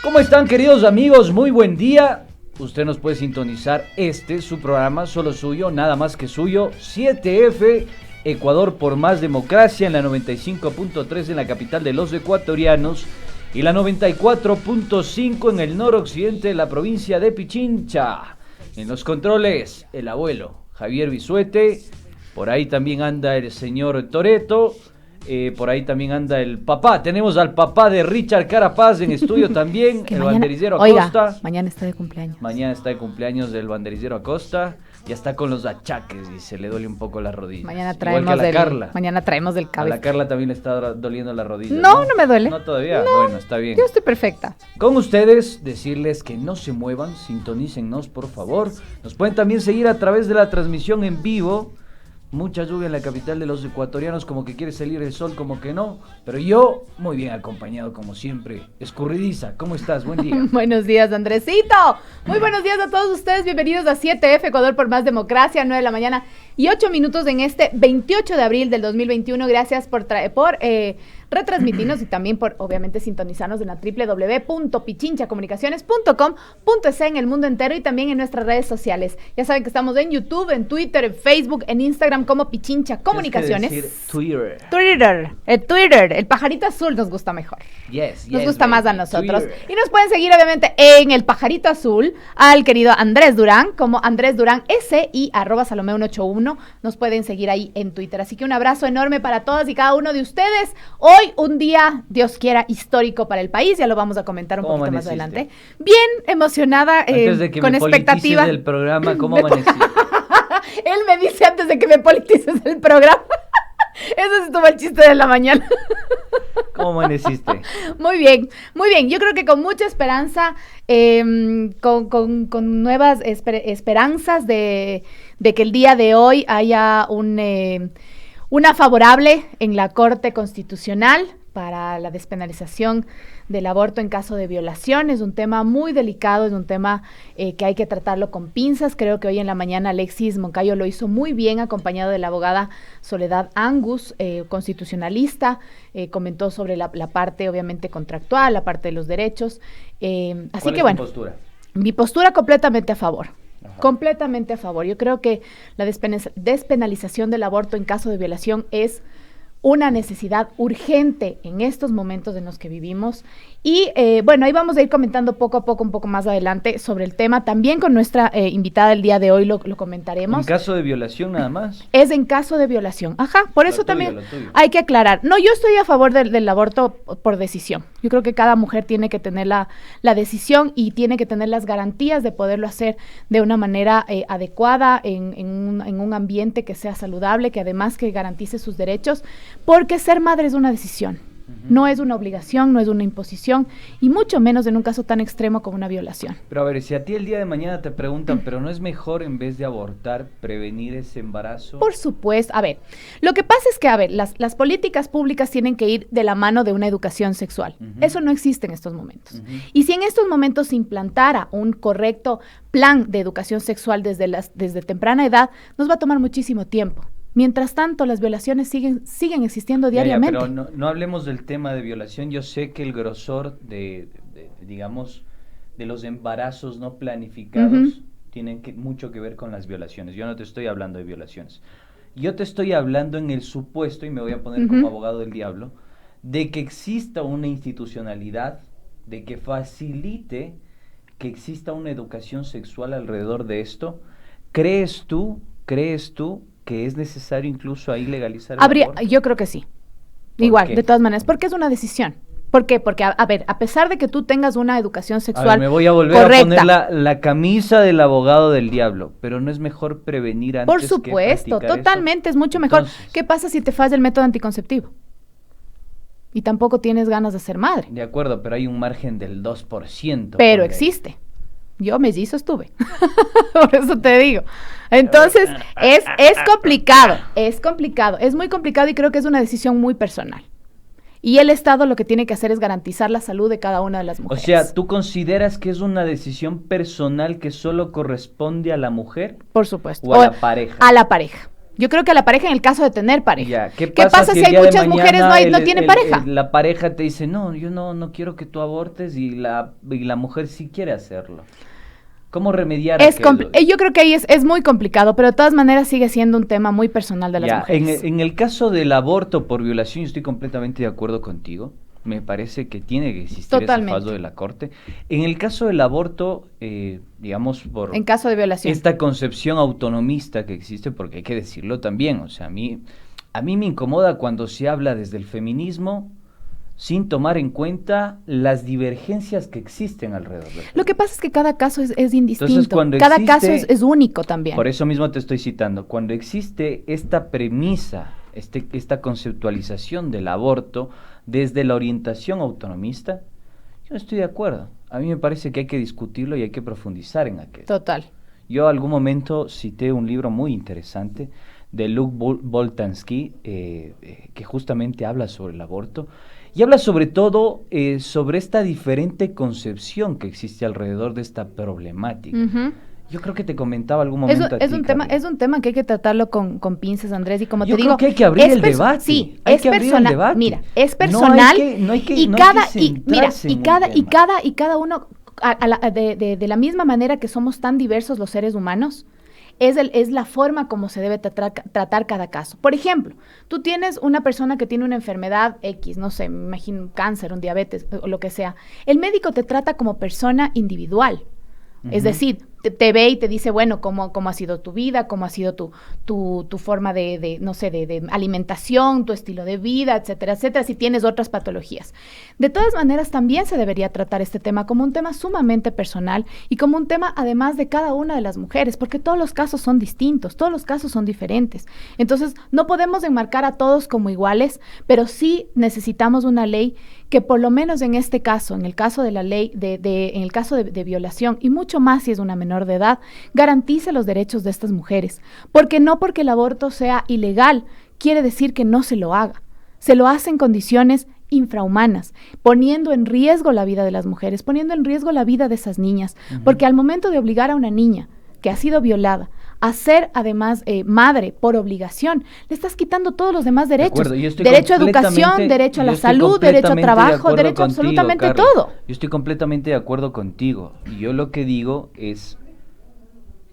¿Cómo están, queridos amigos? Muy buen día. Usted nos puede sintonizar su programa, solo suyo, nada más que suyo, 7F, Ecuador por más democracia, en la 95.3 en la capital de los ecuatorianos y la 94.5 en el noroccidente de la provincia de Pichincha. En los controles, el abuelo Javier Bisuete, por ahí también anda el señor Toretto. Por ahí también anda el papá. Tenemos al papá de Richard Carapaz en estudio también. El banderillero Acosta. Mañana está de cumpleaños. Mañana está de cumpleaños del banderillero Acosta. Ya está con los achaques y se le duele un poco la rodilla. Mañana traemos del cabeza. A la Carla también le está doliendo la rodilla. No me duele. No todavía. No, bueno, está bien. Yo estoy perfecta. Con ustedes, decirles que no se muevan, sintonícennos por favor. Nos pueden también seguir a través de la transmisión en vivo. Mucha lluvia en la capital de los ecuatorianos, como que quiere salir el sol, como que no. Pero yo, muy bien acompañado, como siempre. Escurridiza, ¿cómo estás? Buen día. Buenos días, Andresito. Muy buenos días a todos ustedes. Bienvenidos a 7F, Ecuador por más democracia, 9 de la mañana y 8 minutos en este 28 de abril del 2021. Gracias por retransmitirnos y también por, obviamente, sintonizarnos en la www.pichinchacomunicaciones.com.es en el mundo entero y también en nuestras redes sociales. Ya saben que estamos en YouTube, en Twitter, en Facebook, en Instagram como Pichincha Comunicaciones. Twitter. El pajarito azul nos gusta mejor. Nos gusta más a nosotros. Twitter. Y nos pueden seguir, obviamente, en el pajarito azul al querido Andrés Durán, como Andrés Durán S y @Salomé181. Nos pueden seguir ahí en Twitter. Así que un abrazo enorme para todas y cada uno de ustedes. Hoy un día, Dios quiera, histórico para el país. Ya lo vamos a comentar un poquito más adelante. Bien emocionada, antes de que con me expectativa del programa, ¿cómo amaneciste? Él me dice antes de que me politices el programa. Ese estuvo el chiste de la mañana. ¿Cómo amaneciste? Muy bien. Yo creo que con mucha esperanza, con nuevas esperanzas de que el día de hoy haya una favorable en la Corte Constitucional para la despenalización del aborto en caso de violación. Es un tema muy delicado, es un tema que hay que tratarlo con pinzas. Creo que hoy en la mañana Alexis Moncayo lo hizo muy bien, acompañado de la abogada Soledad Angus, comentó sobre la parte obviamente contractual, la parte de los derechos. Así que bueno, postura? Mi postura completamente a favor. Ajá. Completamente a favor. Yo creo que la despenalización del aborto en caso de violación es una necesidad urgente en estos momentos en los que vivimos. Y bueno, ahí vamos a ir comentando poco a poco, un poco más adelante sobre el tema. También con nuestra invitada el día de hoy lo comentaremos. ¿En caso de violación nada más? Es en caso de violación. Ajá, por eso Lo tuyo, también lo tuyo. hay que aclarar. No, yo estoy a favor del aborto por decisión. Yo creo que cada mujer tiene que tener la decisión y tiene que tener las garantías de poderlo hacer de una manera adecuada, en un ambiente que sea saludable, que además que garantice sus derechos, porque ser madre es una decisión. No es una obligación, no es una imposición, y mucho menos en un caso tan extremo como una violación. Pero a ver, si a ti el día de mañana te preguntan, ¿pero no es mejor en vez de abortar, prevenir ese embarazo? Por supuesto. A ver, lo que pasa es que, las políticas públicas tienen que ir de la mano de una educación sexual. Eso no existe en estos momentos. Y si en estos momentos se implantara un correcto plan de educación sexual desde temprana edad, nos va a tomar muchísimo tiempo. Mientras tanto, las violaciones siguen existiendo diariamente. Pero no hablemos del tema de violación. Yo sé que el grosor digamos, de los embarazos no planificados tienen mucho que ver con las violaciones. Yo no te estoy hablando de violaciones. Yo te estoy hablando en el supuesto, y me voy a poner como abogado del diablo, de que exista una institucionalidad, de que facilite que exista una educación sexual alrededor de esto. ¿Crees tú que es necesario incluso ahí legalizar el aborto? Yo creo que sí. ¿Por Igual, qué? de todas maneras, porque es una decisión. ¿Por qué? Porque, a ver, a pesar de que tú tengas una educación sexual A ver, me voy a volver correcta, a poner la camisa del abogado del diablo, pero no es mejor prevenir antes por que supuesto, practicar totalmente, eso? es mucho mejor. Entonces, ¿Qué pasa si te falla el método anticonceptivo? Y tampoco tienes ganas de ser madre. de acuerdo, pero hay un margen del 2%. Pero ponle. existe. Yo mellizo estuve. Por eso te digo. Entonces, es complicado, es muy complicado y creo que es una decisión muy personal. Y el Estado lo que tiene que hacer es garantizar la salud de cada una de las O mujeres. sea, ¿tú consideras que es una decisión personal que solo corresponde a la mujer? Por supuesto. ¿O a la pareja? A la pareja. Yo creo que la pareja en el caso de tener pareja. Ya, ¿Qué pasa si hay muchas mujeres no tienen pareja? La pareja te dice, no, yo no quiero que tú abortes y la mujer sí quiere hacerlo. ¿Cómo remediar aquello? Yo creo que ahí es muy complicado, pero de todas maneras sigue siendo un tema muy personal de las mujeres. En el caso del aborto por violación, yo estoy completamente de acuerdo contigo. Me parece que tiene que existir ese fallo de la Corte. En el caso del aborto, digamos, en caso de violación, esta concepción autonomista que existe, porque hay que decirlo también, o sea, a mí me incomoda cuando se habla desde el feminismo sin tomar en cuenta las divergencias que existen alrededor del tema. Lo que pasa es que cada caso es indistinto. Entonces, cada caso es único también. Por eso mismo te estoy citando. Cuando existe esta premisa, esta conceptualización del aborto desde la orientación autonomista, yo no estoy de acuerdo. A mí me parece que hay que discutirlo y hay que profundizar en aquello. Total. Yo algún momento cité un libro muy interesante de Luc Boltanski, que justamente habla sobre el aborto, y habla sobre todo sobre esta diferente concepción que existe alrededor de esta problemática. Yo creo que te comentaba algún momento es un tema que hay que tratarlo con pinzas, Andrés, y como te digo... Yo creo que hay que abrir el debate. Sí, es personal. Mira, es personal. Y cada uno, de la misma manera que somos tan diversos los seres humanos, es la forma como se debe tratar cada caso. Por ejemplo, tú tienes una persona que tiene una enfermedad X, no sé, me imagino un cáncer, un diabetes o lo que sea. El médico te trata como persona individual. Es decir, te ve y te dice, bueno, cómo ha sido tu vida, cómo ha sido tu forma de alimentación, tu estilo de vida, etcétera, etcétera, si tienes otras patologías. De todas maneras, también se debería tratar este tema como un tema sumamente personal y como un tema, además, de cada una de las mujeres, porque todos los casos son distintos, todos los casos son diferentes. Entonces, no podemos enmarcar a todos como iguales, pero sí necesitamos una ley que por lo menos en este caso, en el caso de la ley, en el caso de violación, y mucho más si es una menor de edad, garantice los derechos de estas mujeres. Porque no porque el aborto sea ilegal, quiere decir que no se lo haga. Se lo hace en condiciones infrahumanas, poniendo en riesgo la vida de las mujeres, poniendo en riesgo la vida de esas niñas. Porque al momento de obligar a una niña que ha sido violada a ser además madre por obligación, le estás quitando todos los demás derechos. Derecho a educación, derecho a la salud, derecho a trabajo, derecho a absolutamente todo. Yo estoy completamente de acuerdo contigo. Y yo lo que digo es,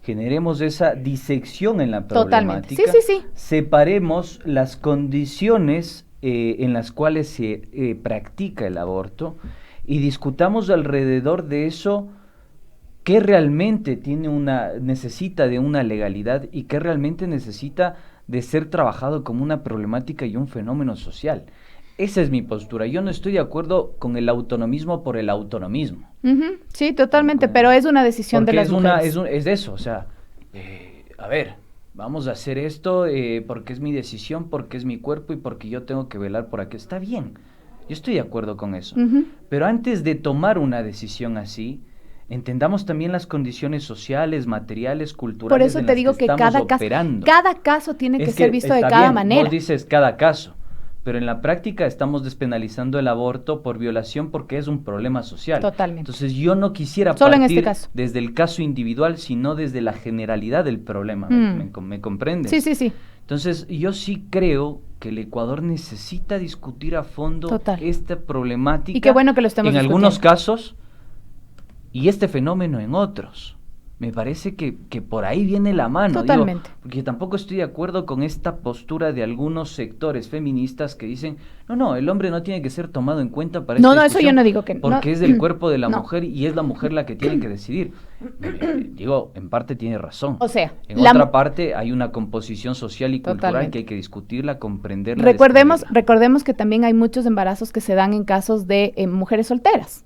generemos esa disección en la problemática. Totalmente. Sí. Separemos las condiciones en las cuales se practica el aborto y discutamos alrededor de eso. ¿Qué realmente necesita de una legalidad y qué realmente necesita de ser trabajado como una problemática y un fenómeno social? Esa es mi postura. Yo no estoy de acuerdo con el autonomismo por el autonomismo. Sí, totalmente, pero es una decisión de las mujeres. Es eso, o sea, a ver, vamos a hacer esto porque es mi decisión, porque es mi cuerpo y porque yo tengo que velar por aquello. Está bien, yo estoy de acuerdo con eso. Pero antes de tomar una decisión así, entendamos también las condiciones sociales, materiales, culturales. Por eso te digo que cada caso tiene que ser visto de cada manera. Vos dices cada caso, pero en la práctica estamos despenalizando el aborto por violación porque es un problema social. Totalmente. Entonces yo no quisiera solo partir en este caso desde el caso individual, sino desde la generalidad del problema. ¿Me comprendes? Sí. Entonces yo sí creo que el Ecuador necesita discutir a fondo esta problemática. Y qué bueno que lo estemos discutiendo. En algunos casos y este fenómeno en otros. Me parece que por ahí viene la mano. Totalmente. Porque tampoco estoy de acuerdo con esta postura de algunos sectores feministas que dicen, no, el hombre no tiene que ser tomado en cuenta para esta discusión. No, eso yo no digo que no. Porque es del cuerpo de la mujer y es la mujer la que tiene que decidir. En parte tiene razón. O sea, en otra parte hay una composición social y cultural que hay que discutirla, comprenderla. Recordemos que también hay muchos embarazos que se dan en casos de mujeres solteras,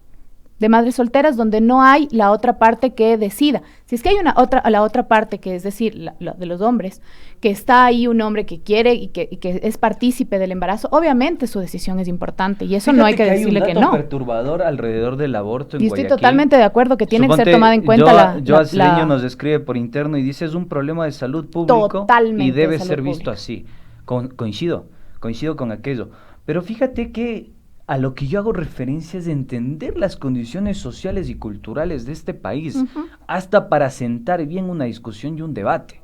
de madres solteras, donde no hay la otra parte que decida. Si es que hay la otra parte, que es decir, la de los hombres, que está ahí un hombre que quiere y que es partícipe del embarazo, obviamente su decisión es importante y eso no hay que decirle que no. Hay un dato perturbador alrededor del aborto en Guayaquil. Estoy totalmente de acuerdo que tiene que ser tomada en cuenta Joa Cedeño nos escribe por interno y dice, es un problema de salud público totalmente y debe ser visto así. Coincido con aquello. Pero fíjate que a lo que yo hago referencia es de entender las condiciones sociales y culturales de este país, hasta para sentar bien una discusión y un debate.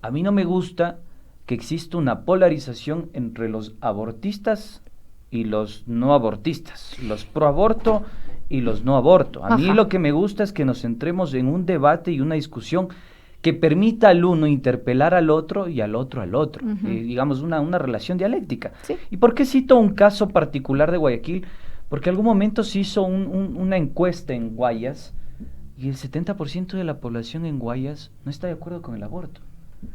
A mí no me gusta que existe una polarización entre los abortistas y los no abortistas, los pro aborto y los no aborto. A mí lo que me gusta es que nos centremos en un debate y una discusión que permita al uno interpelar al otro y al otro al otro, digamos una relación dialéctica. Sí. ¿Y por qué cito un caso particular de Guayaquil? Porque en algún momento se hizo una encuesta en Guayas y el 70% de la población en Guayas no está de acuerdo con el aborto.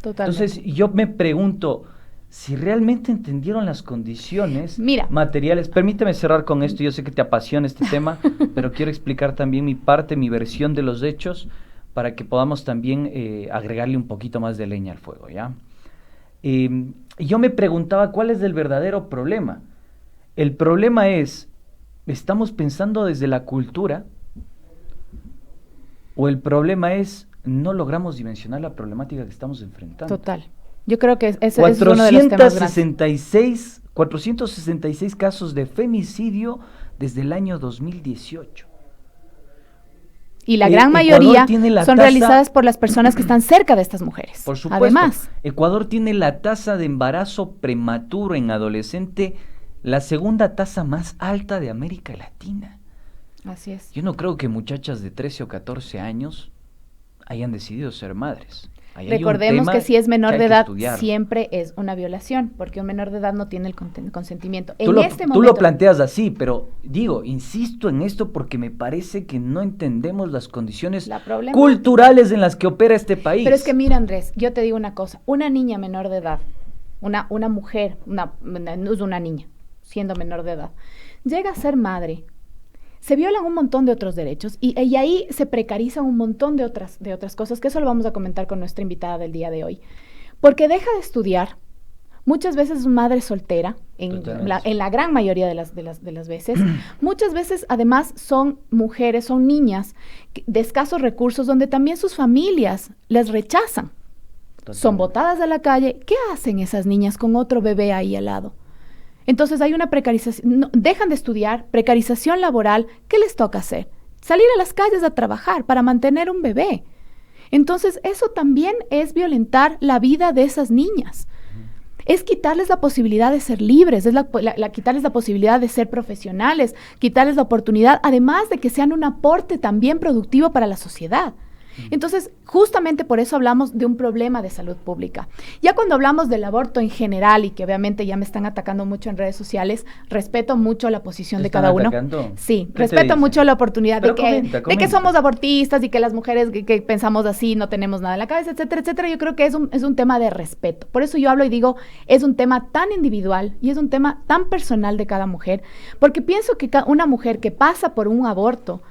Totalmente. Entonces yo me pregunto si realmente entendieron las condiciones materiales. Permíteme cerrar con esto, yo sé que te apasiona este tema, pero quiero explicar también mi parte, mi versión de los hechos, para que podamos también agregarle un poquito más de leña al fuego, ¿ya? Yo me preguntaba cuál es el verdadero problema. El problema es, ¿estamos pensando desde la cultura? ¿O el problema es, no logramos dimensionar la problemática que estamos enfrentando? Total. Yo creo que ese es uno de los temas grandes. 466 casos de femicidio desde el año 2018. Y la gran mayoría son realizadas por las personas que están cerca de estas mujeres. Por supuesto. Además, Ecuador tiene la tasa de embarazo prematuro en adolescente, la segunda tasa más alta de América Latina. Así es. Yo no creo que muchachas de 13 o 14 años hayan decidido ser madres. Recordemos que si es menor de edad siempre es una violación, porque un menor de edad no tiene el consentimiento. Tú lo planteas así, pero insisto en esto porque me parece que no entendemos las condiciones culturales en las que opera este país. Pero es que mira, Andrés, yo te digo una cosa, una niña menor de edad, una mujer, no es una niña, siendo menor de edad, llega a ser madre, se violan un montón de otros derechos y ahí se precarizan un montón de otras cosas, que eso lo vamos a comentar con nuestra invitada del día de hoy. Porque deja de estudiar, muchas veces es madre soltera, en la gran mayoría de las veces. Muchas veces, además, son mujeres, son niñas de escasos recursos, donde también sus familias les rechazan. Son botadas a la calle. ¿Qué hacen esas niñas con otro bebé ahí al lado? Entonces hay una precarización, dejan de estudiar, precarización laboral. ¿Qué les toca hacer? Salir a las calles a trabajar para mantener un bebé. Entonces eso también es violentar la vida de esas niñas. Es quitarles la posibilidad de ser libres, es quitarles la posibilidad de ser profesionales, quitarles la oportunidad, además de que sean un aporte también productivo para la sociedad. Entonces, justamente por eso hablamos de un problema de salud pública. Ya cuando hablamos del aborto en general, y que obviamente ya me están atacando mucho en redes sociales, respeto mucho la posición de cada uno. Sí, respeto mucho la oportunidad de que somos abortistas y que las mujeres que pensamos así no tenemos nada en la cabeza, etcétera, etcétera. Yo creo que es un tema de respeto. Por eso yo hablo y digo, es un tema tan individual y es un tema tan personal de cada mujer, porque pienso que una mujer que pasa por un aborto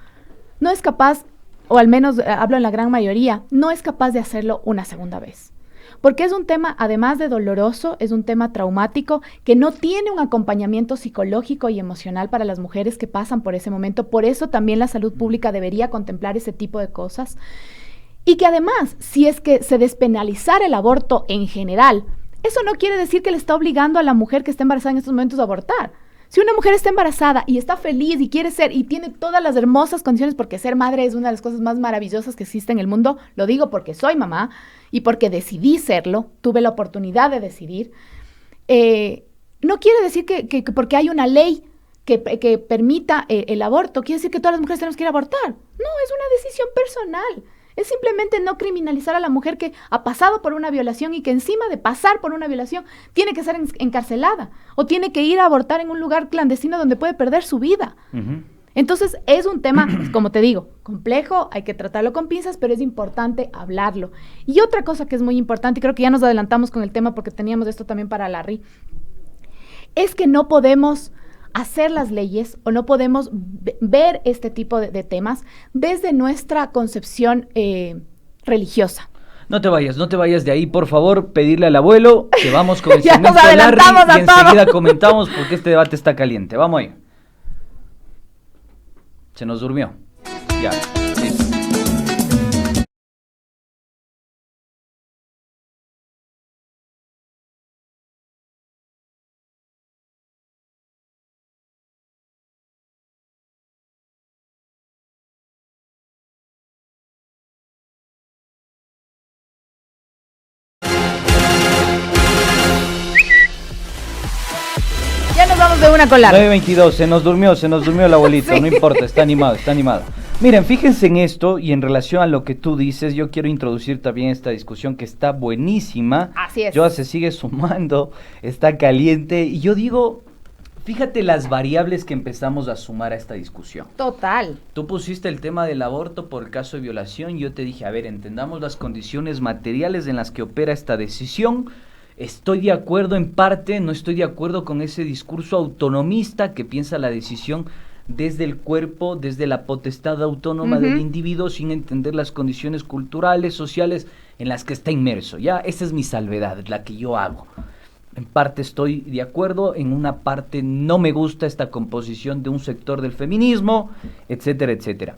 no es capaz, o al menos hablo en la gran mayoría, no es capaz de hacerlo una segunda vez. Porque es un tema, además de doloroso, es un tema traumático que no tiene un acompañamiento psicológico y emocional para las mujeres que pasan por ese momento. Por eso también la salud pública debería contemplar ese tipo de cosas. Y que además, si es que se despenalizara el aborto en general, eso no quiere decir que le está obligando a la mujer que está embarazada en estos momentos a abortar. Si una mujer está embarazada y está feliz y quiere ser y tiene todas las hermosas condiciones, porque ser madre es una de las cosas más maravillosas que existe en el mundo, lo digo porque soy mamá y porque decidí serlo, tuve la oportunidad de decidir, no quiere decir que porque hay una ley que permita el aborto, quiere decir que todas las mujeres tenemos que ir a abortar. No, es una decisión personal. Es simplemente no criminalizar a la mujer que ha pasado por una violación y que encima de pasar por una violación tiene que ser encarcelada o tiene que ir a abortar en un lugar clandestino donde puede perder su vida. Entonces es un tema, como te digo, complejo, hay que tratarlo con pinzas, pero es importante hablarlo. Y otra cosa que es muy importante, y creo que ya nos adelantamos con el tema porque teníamos esto también para Larry, es que no podemos hacer las leyes o no podemos ver este tipo de temas desde nuestra concepción religiosa. No te vayas de ahí, por favor, pedirle al abuelo que vamos con el ya segmento nos de Larry adelantamos y enseguida comentamos porque este debate está caliente. Vamos ahí. Se nos durmió. Ya, listo. una con Lara. 9:22, se nos durmió el abuelito, Sí. no importa, está animado. Miren, fíjense en esto y en relación a lo que tú dices, yo quiero introducir también esta discusión que está buenísima. Así es. Joa se sigue sumando, está caliente y yo digo, fíjate las variables que empezamos a sumar a esta discusión. Total. Tú pusiste el tema del aborto por el caso de violación, yo te dije, a ver, entendamos las condiciones materiales en las que opera esta decisión. Estoy de acuerdo en parte, no estoy de acuerdo con ese discurso autonomista que piensa la decisión desde el cuerpo, desde la potestad autónoma del individuo, sin entender las condiciones culturales, sociales en las que está inmerso. Ya, esa es mi salvedad, la que yo hago. En parte estoy de acuerdo, en una parte no me gusta esta composición de un sector del feminismo, etcétera, etcétera.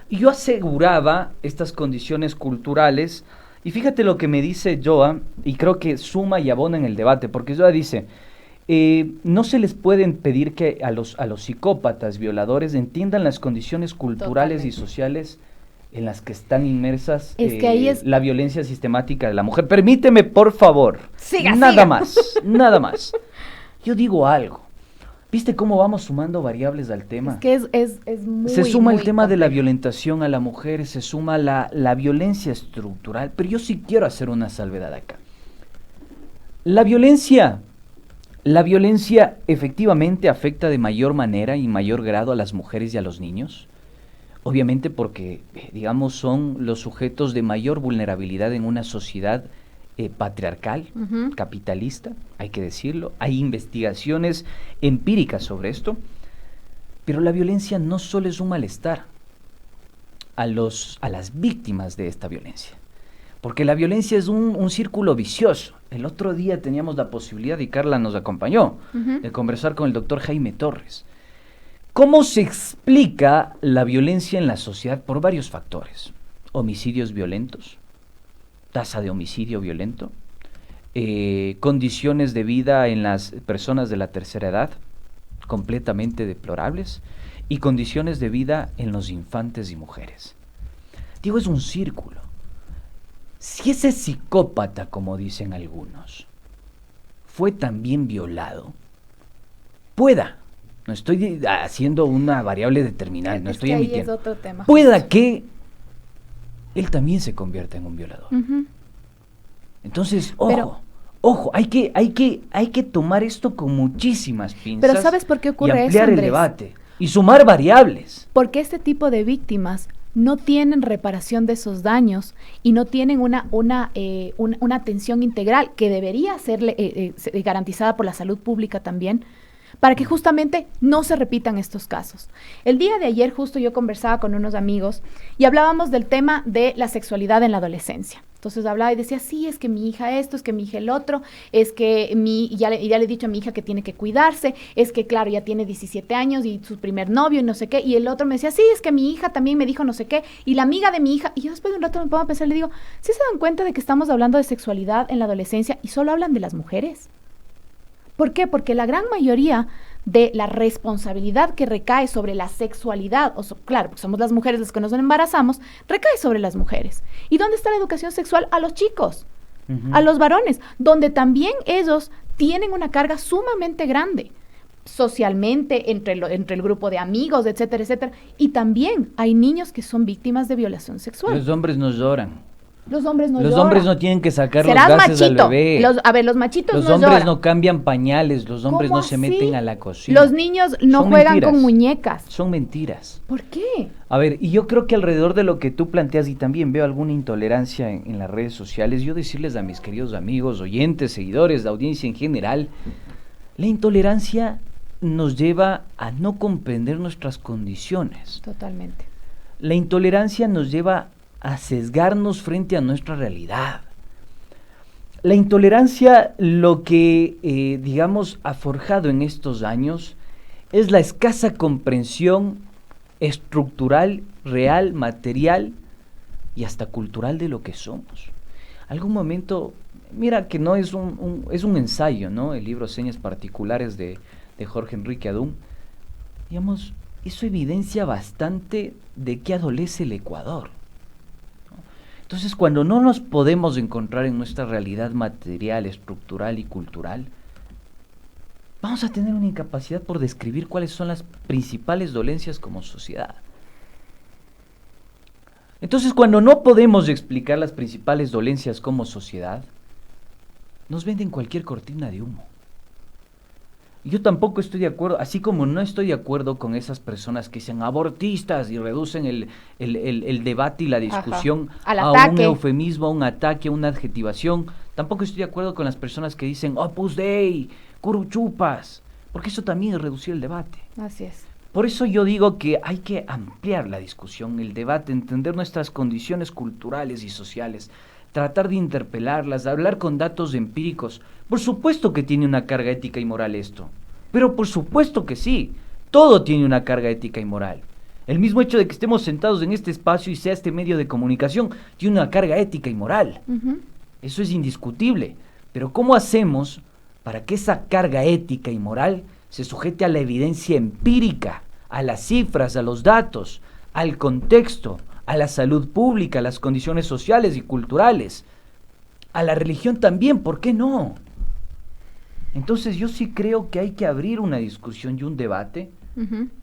Y yo aseguraba estas condiciones culturales, y fíjate lo que me dice Joa, y creo que suma y abona en el debate, porque Joa dice, no se les puede pedir que a los psicópatas violadores entiendan las condiciones culturales y sociales en las que están inmersas Es que ahí es... la violencia sistemática de la mujer. Permíteme, por favor. Siga. Nada más. Yo digo algo. ¿Viste cómo vamos sumando variables al tema? Es que es muy... Se suma el muy tema de la complejo. violentación a la mujer, se suma la violencia estructural, pero yo sí quiero hacer una salvedad acá. La violencia efectivamente afecta de mayor manera y mayor grado a las mujeres y a los niños. Obviamente porque, digamos, son los sujetos de mayor vulnerabilidad en una sociedad patriarcal, Ujú. capitalista, hay que decirlo. Hay investigaciones empíricas sobre esto. Pero la violencia no solo es un malestar a las víctimas de esta violencia. Porque la violencia es un círculo vicioso. El otro día teníamos la posibilidad, y Carla nos acompañó, Ujú. de conversar con el doctor Jaime Torres. ¿Cómo se explica la violencia en la sociedad? Por varios factores. Homicidios violentos, tasa de homicidio violento, condiciones de vida en las personas de la tercera edad, completamente deplorables, y condiciones de vida en los infantes y mujeres. Digo, es un círculo. Si ese psicópata, como dicen algunos, fue también violado, no estoy haciendo una variable determinante, no Es estoy que ahí emitiendo, es otro tema. pueda que él también se convierta en un violador. Ujú. Entonces, Pero- ojo, hay que tomar esto con muchísimas pinzas. Pero ¿sabes por qué ocurre y ampliar eso, el Andrés? debate y sumar variables. Porque este tipo de víctimas no tienen reparación de esos daños y no tienen una atención integral que debería ser garantizada por la salud pública también, para que justamente no se repitan estos casos. El día de ayer justo yo conversaba con unos amigos y hablábamos del tema de la sexualidad en la adolescencia. Entonces hablaba y decía, sí, es que mi hija esto, es que mi hija el otro, es que ya le he dicho a mi hija que tiene que cuidarse, es que claro, ya tiene 17 años y su primer novio y no sé qué, y el otro me decía, sí, es que mi hija también me dijo no sé qué, y la amiga de mi hija, y yo después de un rato me pongo a pensar, le digo, ¿sí se dan cuenta de que estamos hablando de sexualidad en la adolescencia y solo hablan de las mujeres? ¿Por qué? Porque la gran mayoría de la responsabilidad que recae sobre la sexualidad, claro, porque somos las mujeres las que nos embarazamos, recae sobre las mujeres. ¿Y dónde está la educación sexual? A los chicos, a los varones, donde también ellos tienen una carga sumamente grande, socialmente, entre el grupo de amigos, etcétera, etcétera. Y también hay niños que son víctimas de violación sexual. Los hombres nos lloran. Los hombres no Los lloran. hombres no tienen que sacar los Serás gases al machito. bebé. Los machitos Los no hombres lloran. no cambian pañales, los hombres ¿Cómo no se así? meten a la cocina. Los niños no Son juegan mentiras. con muñecas. Son mentiras. ¿Por qué? A ver, y yo creo que alrededor de lo que tú planteas, y también veo alguna intolerancia en las redes sociales, yo decirles a mis queridos amigos, oyentes, seguidores, de audiencia en general, la intolerancia nos lleva a no comprender nuestras condiciones. Totalmente. La intolerancia nos lleva a sesgarnos frente a nuestra realidad. La intolerancia, lo que, digamos, ha forjado en estos años es la escasa comprensión estructural, real, material y hasta cultural de lo que somos. Algún momento, mira que no es es un ensayo, ¿no? El libro Señas Particulares de Jorge Enrique Adún, digamos, eso evidencia bastante de qué adolece el Ecuador. Entonces, cuando no nos podemos encontrar en nuestra realidad material, estructural y cultural, vamos a tener una incapacidad por describir cuáles son las principales dolencias como sociedad. Entonces, cuando no podemos explicar las principales dolencias como sociedad, nos venden cualquier cortina de humo. Yo tampoco estoy de acuerdo, así como no estoy de acuerdo con esas personas que dicen abortistas y reducen el debate y la discusión a un eufemismo, a un ataque, a una adjetivación. Tampoco estoy de acuerdo con las personas que dicen Opus Dei, curuchupas, porque eso también es reducir el debate. Así es. Por eso yo digo que hay que ampliar la discusión, el debate, entender nuestras condiciones culturales y sociales, tratar de interpelarlas, hablar con datos empíricos. Por supuesto que tiene una carga ética y moral esto, pero por supuesto que sí, todo tiene una carga ética y moral. El mismo hecho de que estemos sentados en este espacio y sea este medio de comunicación, tiene una carga ética y moral. Eso es indiscutible, pero ¿cómo hacemos para que esa carga ética y moral se sujete a la evidencia empírica, a las cifras, a los datos, al contexto, a la salud pública, a las condiciones sociales y culturales, a la religión también? ¿Por qué no? Entonces yo sí creo que hay que abrir una discusión y un debate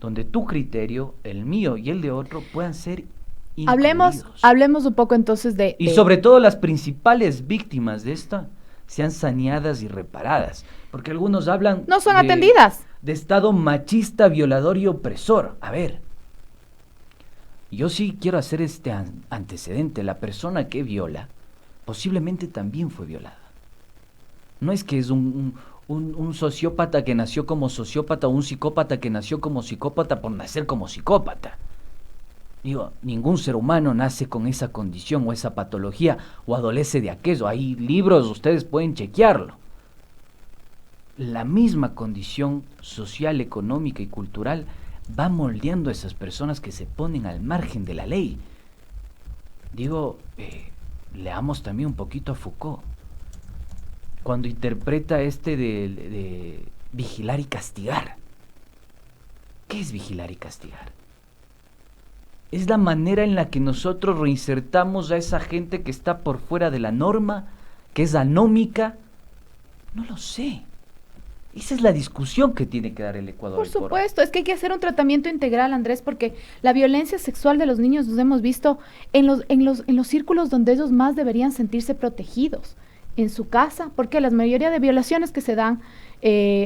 donde tu criterio, el mío y el de otro puedan ser incluidos. Hablemos un poco entonces de... Y sobre todo las principales víctimas de esta sean saneadas y reparadas, porque algunos hablan... No son atendidas. De Estado machista, violador y opresor. A ver, yo sí quiero hacer este antecedente. La persona que viola posiblemente también fue violada. No es que es un sociópata que nació como sociópata o un psicópata que nació como psicópata por nacer como psicópata. Digo, ningún ser humano nace con esa condición o esa patología o adolece de aquello. Hay libros, ustedes pueden chequearlo. La misma condición social, económica y cultural va moldeando a esas personas que se ponen al margen de la ley. Digo, leamos también un poquito a Foucault, cuando interpreta de vigilar y castigar. ¿Qué es vigilar y castigar? Es la manera en la que nosotros reinsertamos a esa gente que está por fuera de la norma, que es anómica. No lo sé. Esa es la discusión que tiene que dar el Ecuador. Por supuesto, es que hay que hacer un tratamiento integral, Andrés, porque la violencia sexual de los niños los hemos visto en los círculos donde ellos más deberían sentirse protegidos, en su casa, porque la mayoría de violaciones que se dan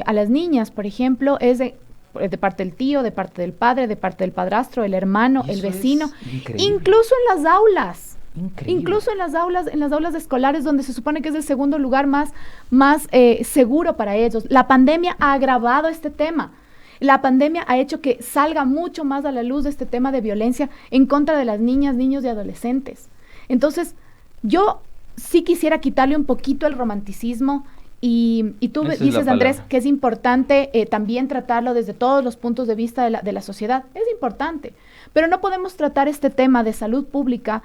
a las niñas, por ejemplo, es de parte del tío, de parte del padre, de parte del padrastro, el hermano, el vecino, incluso en las aulas. Increíble. Incluso en las aulas escolares, donde se supone que es el segundo lugar más seguro para ellos. La pandemia ha agravado este tema. La pandemia ha hecho que salga mucho más a la luz este tema de violencia en contra de las niñas, niños y adolescentes. Entonces, yo sí quisiera quitarle un poquito el romanticismo y tú dices, Andrés, que es importante también tratarlo desde todos los puntos de vista de la sociedad. Es importante, pero no podemos tratar este tema de salud pública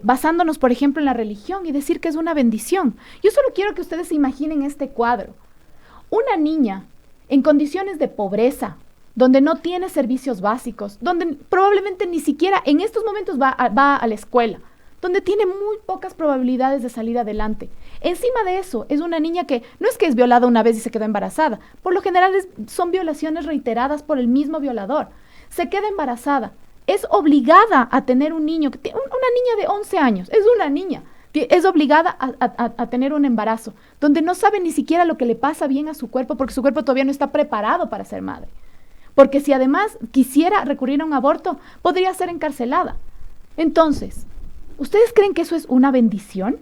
basándonos, por ejemplo, en la religión y decir que es una bendición. Yo solo quiero que ustedes se imaginen este cuadro. Una niña en condiciones de pobreza, donde no tiene servicios básicos, donde probablemente ni siquiera en estos momentos va a la escuela, donde tiene muy pocas probabilidades de salir adelante. Encima de eso, es una niña que no es que es violada una vez y se queda embarazada. Por lo general son violaciones reiteradas por el mismo violador. Se queda embarazada. Es obligada a tener un niño, una niña de 11 años, es una niña, es obligada a tener un embarazo, donde no sabe ni siquiera lo que le pasa bien a su cuerpo, porque su cuerpo todavía no está preparado para ser madre. Porque si además quisiera recurrir a un aborto, podría ser encarcelada. Entonces, ¿ustedes creen que eso es una bendición?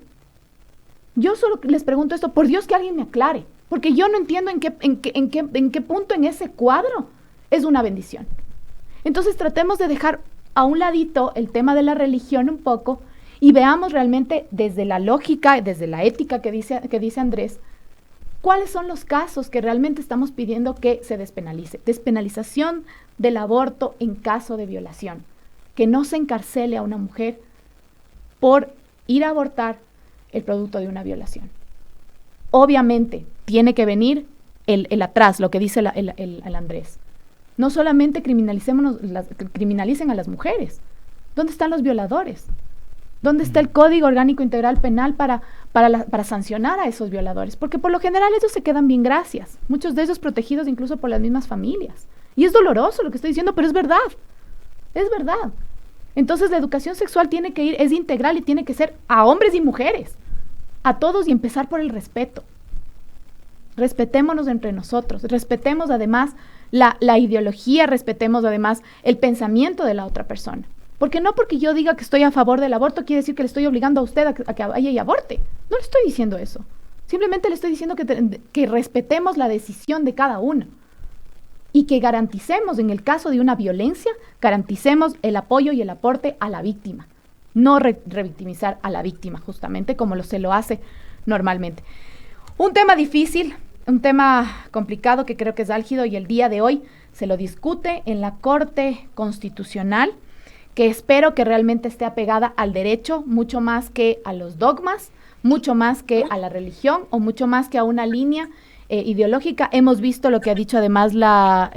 Yo solo les pregunto esto, por Dios que alguien me aclare, porque yo no entiendo en qué punto en ese cuadro es una bendición. Entonces tratemos de dejar a un ladito el tema de la religión un poco y veamos realmente desde la lógica, desde la ética que dice Andrés, cuáles son los casos que realmente estamos pidiendo que se despenalice. Despenalización del aborto en caso de violación. Que no se encarcele a una mujer por ir a abortar el producto de una violación. Obviamente tiene que venir el atrás, lo que dice el Andrés. No solamente criminalicen a las mujeres. ¿Dónde están los violadores? ¿Dónde está el Código Orgánico Integral Penal para para sancionar a esos violadores, porque por lo general ellos se quedan bien gracias, muchos de ellos protegidos incluso por las mismas familias. Y es doloroso lo que estoy diciendo, pero es verdad, es verdad. Entonces la educación sexual tiene que ir, es integral y tiene que ser a hombres y mujeres, a todos, y empezar por el respeto. Respetémonos entre nosotros, respetemos además la ideología, respetemos además el pensamiento de la otra persona. Porque no porque yo diga que estoy a favor del aborto quiere decir que le estoy obligando a usted a que vaya y aborte. No le estoy diciendo eso. Simplemente le estoy diciendo que respetemos la decisión de cada uno. Y que garanticemos, en el caso de una violencia, garanticemos el apoyo y el aporte a la víctima. No revictimizar a la víctima, justamente como se lo hace normalmente. Un tema difícil, un tema complicado que creo que es álgido, y el día de hoy se lo discute en la Corte Constitucional, que espero que realmente esté apegada al derecho, mucho más que a los dogmas, mucho más que a la religión o mucho más que a una línea ideológica. Hemos visto lo que ha dicho además la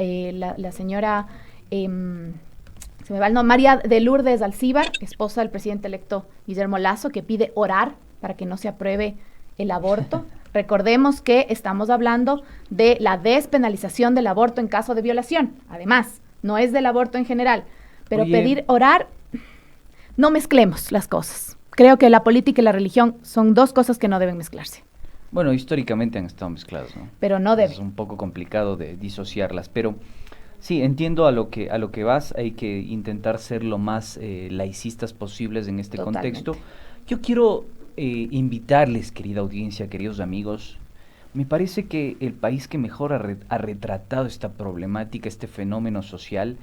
señora, se me va el nombre, María de Lourdes Alcíbar, esposa del presidente electo Guillermo Lasso, que pide orar para que no se apruebe el aborto. Recordemos que estamos hablando de la despenalización del aborto en caso de violación, además, no es del aborto en general, pero pedir orar, no mezclemos las cosas. Creo que la política y la religión son dos cosas que no deben mezclarse. Bueno, históricamente han estado mezcladas, ¿no? Pero no debe. Es un poco complicado de disociarlas, pero sí, entiendo a lo que vas. Hay que intentar ser lo más laicistas posibles en este contexto. Yo quiero invitarles, querida audiencia, queridos amigos. Me parece que el país que mejor ha retratado esta problemática, este fenómeno social,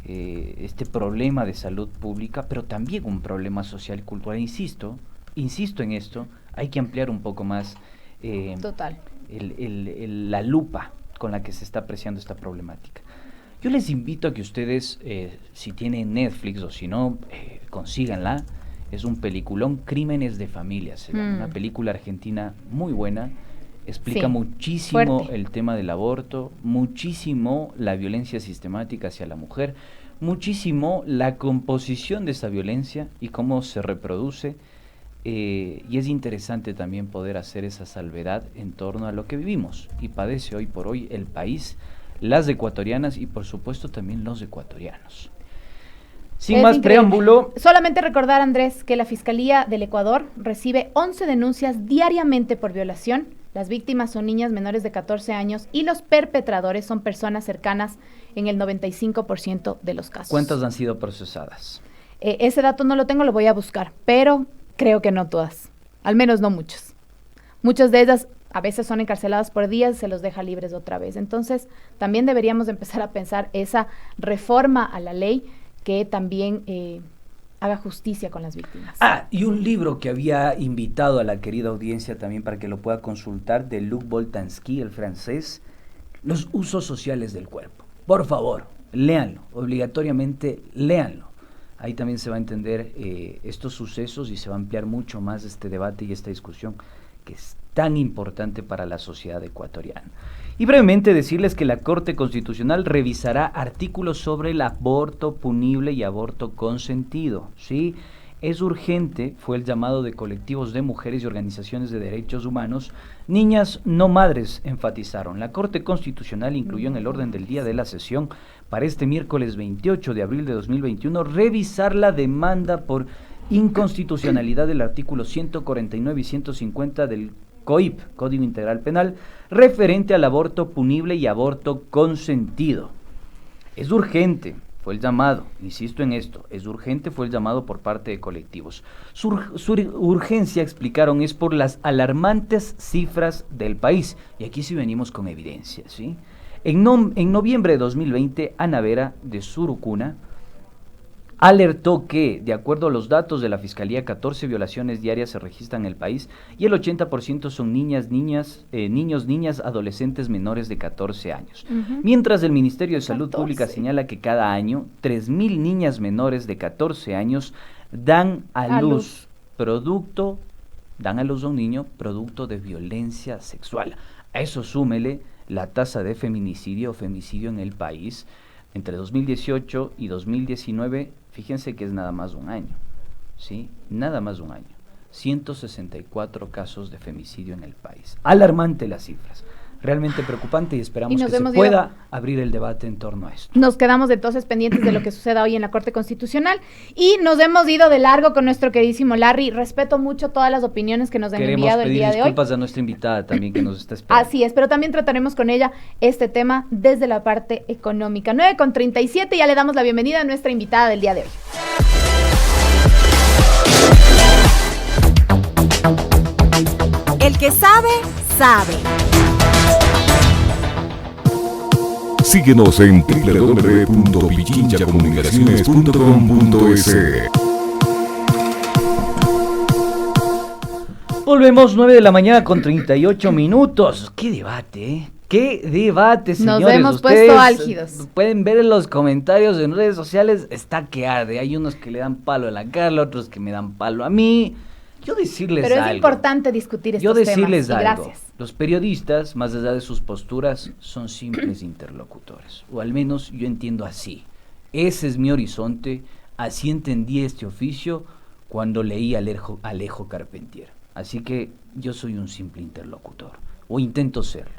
este problema de salud pública, pero también un problema social y cultural. Insisto en esto, hay que ampliar un poco más la lupa con la que se está apreciando esta problemática. Yo les invito a que ustedes, si tienen Netflix o si no, consíganla. Es un peliculón, Crímenes de Familia, una película argentina muy buena. Explica muchísimo el tema del aborto, muchísimo la violencia sistemática hacia la mujer, muchísimo la composición de esa violencia y cómo se reproduce. Y es interesante también poder hacer esa salvedad en torno a lo que vivimos y padece hoy por hoy el país, las ecuatorianas y por supuesto también los ecuatorianos. Sin más preámbulo. Solamente recordar, Andrés, que la Fiscalía del Ecuador recibe 11 denuncias diariamente por violación. Las víctimas son niñas menores de 14 años y los perpetradores son personas cercanas en el 95% de los casos. ¿Cuántas han sido procesadas? Ese dato no lo tengo, lo voy a buscar, pero creo que no todas, al menos no muchas. Muchas de ellas a veces son encarceladas por días y se los deja libres otra vez. Entonces, también deberíamos empezar a pensar esa reforma a la ley que también haga justicia con las víctimas. Y un libro que había invitado a la querida audiencia también para que lo pueda consultar, de Luc Boltanski, el francés, Los usos sociales del cuerpo. Por favor, léanlo, obligatoriamente léanlo. Ahí también se va a entender estos sucesos y se va a ampliar mucho más este debate y esta discusión que es tan importante para la sociedad ecuatoriana. Y brevemente decirles que la Corte Constitucional revisará artículos sobre el aborto punible y aborto consentido, ¿sí? Es urgente, fue el llamado de colectivos de mujeres y organizaciones de derechos humanos. Niñas no madres, enfatizaron. La Corte Constitucional incluyó en el orden del día de la sesión para este miércoles 28 de abril de 2021 revisar la demanda por inconstitucionalidad del artículo 149 y 150 del COIP, Código Integral Penal, referente al aborto punible y aborto consentido. Es urgente, fue el llamado, insisto en esto, es urgente, fue el llamado por parte de colectivos. Su urgencia, explicaron, es por las alarmantes cifras del país, y aquí sí venimos con evidencia, ¿sí? En noviembre de 2020, Ana Vera, de Surucuna, alertó que, de acuerdo a los datos de la Fiscalía, 14 violaciones diarias se registran en el país y el 80% son niños, niñas, adolescentes menores de 14 años. Mientras el Ministerio de Salud Pública señala que cada año 3.000 niñas menores de 14 años dan a luz a un niño producto de violencia sexual. A eso súmele la tasa de femicidio en el país. Entre 2018 y 2019, fíjense que es nada más un año, ¿sí? Nada más un año. 164 casos de femicidio en el país. Alarmante las cifras. Realmente preocupante y esperamos que se pueda abrir el debate en torno a esto. Nos quedamos entonces pendientes de lo que suceda hoy en la Corte Constitucional y nos hemos ido de largo con nuestro queridísimo Larry. Respeto mucho todas las opiniones que nos han enviado el día de hoy. Queremos pedir disculpas a nuestra invitada también que nos está esperando. Así es, pero también trataremos con ella este tema desde la parte económica. 9:37, ya le damos la bienvenida a nuestra invitada del día de hoy. El que sabe, sabe. Síguenos en www.pichinchacomunicaciones.com.es. Volvemos 9 de la mañana con 38 minutos. ¡Qué debate, eh! ¡Qué debate, señores! Nos hemos Ustedes puesto álgidos. Pueden ver en los comentarios en redes sociales, está que arde. Hay unos que le dan palo a la Carla, otros que me dan palo a mí. Yo decirles algo. Pero es importante discutir estos temas. Yo decirles algo. Gracias. Los periodistas, más allá de sus posturas, son simples interlocutores. O al menos yo entiendo así. Ese es mi horizonte. Así entendí este oficio cuando leí a Alejo Carpentier. Así que yo soy un simple interlocutor. O intento serlo.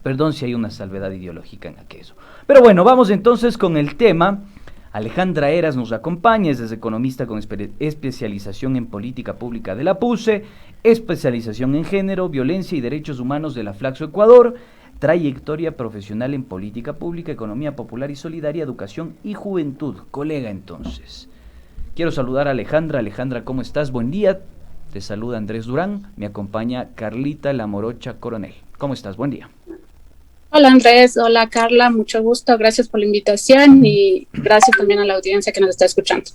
Perdón si hay una salvedad ideológica en aquello. Pero bueno, vamos entonces con el tema. Alejandra Heras nos acompaña, es economista con especialización en política pública de la PUCE, especialización en género, violencia y derechos humanos de la Flaxo Ecuador, trayectoria profesional en política pública, economía popular y solidaria, educación y juventud. Colega, entonces. Quiero saludar a Alejandra. Alejandra, ¿cómo estás? Buen día. Te saluda Andrés Durán. Me acompaña Carlita La Morocha Coronel. ¿Cómo estás? Buen día. Hola Andrés, hola Carla, mucho gusto, gracias por la invitación y gracias también a la audiencia que nos está escuchando.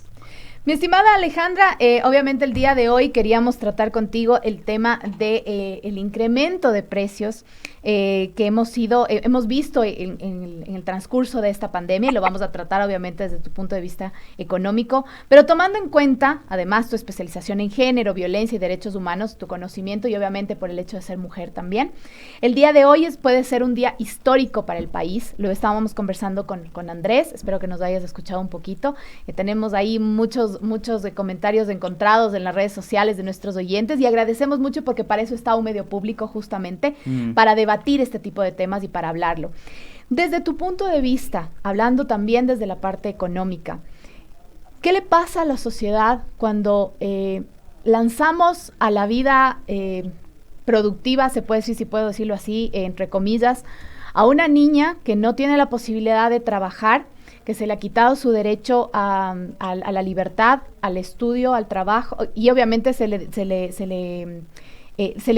Mi estimada Alejandra, obviamente el día de hoy queríamos tratar contigo el tema de el incremento de precios que hemos visto en el transcurso de esta pandemia, y lo vamos a tratar obviamente desde tu punto de vista económico, pero tomando en cuenta además tu especialización en género, violencia y derechos humanos, tu conocimiento y obviamente por el hecho de ser mujer también. El día de hoy puede ser un día histórico para el país, lo estábamos conversando con Andrés, espero que nos hayas escuchado un poquito, tenemos ahí muchos comentarios encontrados en las redes sociales de nuestros oyentes y agradecemos mucho porque para eso está un medio público justamente, para debatir este tipo de temas y para hablarlo. Desde tu punto de vista, hablando también desde la parte económica, ¿qué le pasa a la sociedad cuando lanzamos a la vida productiva, se puede decir, si puedo decirlo así, entre comillas, a una niña que no tiene la posibilidad de trabajar, que se le ha quitado su derecho a la libertad, al estudio, al trabajo, y obviamente se le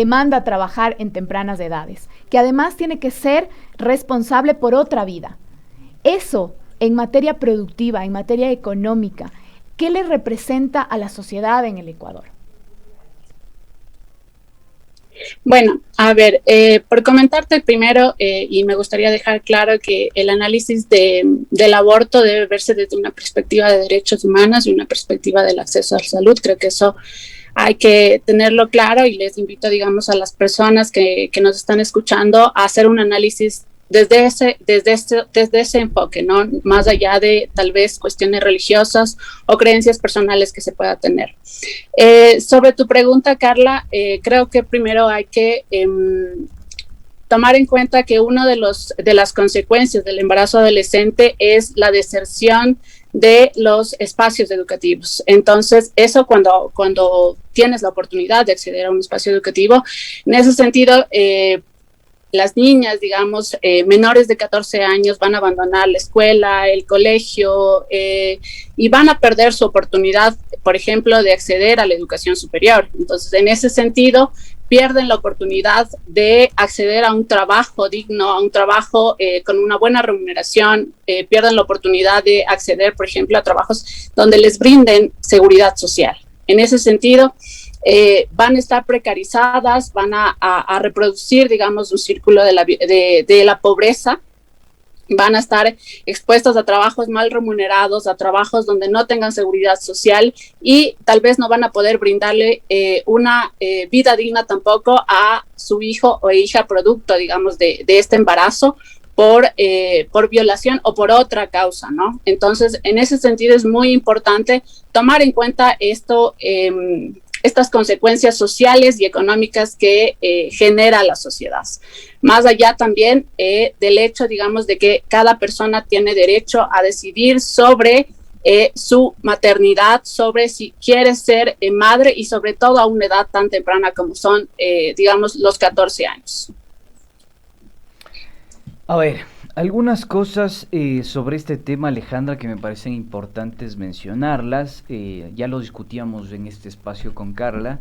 manda a trabajar en tempranas edades, que además tiene que ser responsable por otra vida? Eso, en materia productiva, en materia económica, ¿qué le representa a la sociedad en el Ecuador? Bueno, a ver, por comentarte primero, y me gustaría dejar claro que el análisis del aborto debe verse desde una perspectiva de derechos humanos y una perspectiva del acceso a la salud. Creo que eso hay que tenerlo claro y les invito, digamos, a las personas que nos están escuchando a hacer un análisis desde ese enfoque, ¿no? Más allá de tal vez cuestiones religiosas o creencias personales que se pueda tener. Sobre tu pregunta, Carla, creo que primero hay que tomar en cuenta que una de las consecuencias del embarazo adolescente es la deserción de los espacios educativos. Entonces, eso cuando tienes la oportunidad de acceder a un espacio educativo, en ese sentido, las niñas, digamos, menores de 14 años van a abandonar la escuela, el colegio, y van a perder su oportunidad, por ejemplo, de acceder a la educación superior. Entonces, en ese sentido, pierden la oportunidad de acceder a un trabajo digno, a un trabajo con una buena remuneración, pierden la oportunidad de acceder, por ejemplo, a trabajos donde les brinden seguridad social. En ese sentido, van a estar precarizadas, van a reproducir, digamos, un círculo de la pobreza, van a estar expuestas a trabajos mal remunerados, a trabajos donde no tengan seguridad social y tal vez no van a poder brindarle una vida digna tampoco a su hijo o hija producto, digamos, de este embarazo por violación o por otra causa, ¿no? Entonces, en ese sentido es muy importante tomar en cuenta esto estas consecuencias sociales y económicas que genera la sociedad. Más allá también del hecho, digamos, de que cada persona tiene derecho a decidir sobre su maternidad, sobre si quiere ser madre y sobre todo a una edad tan temprana como son, digamos, los 14 años. A ver, algunas cosas sobre este tema, Alejandra, que me parecen importantes mencionarlas. Ya lo discutíamos en este espacio con Carla,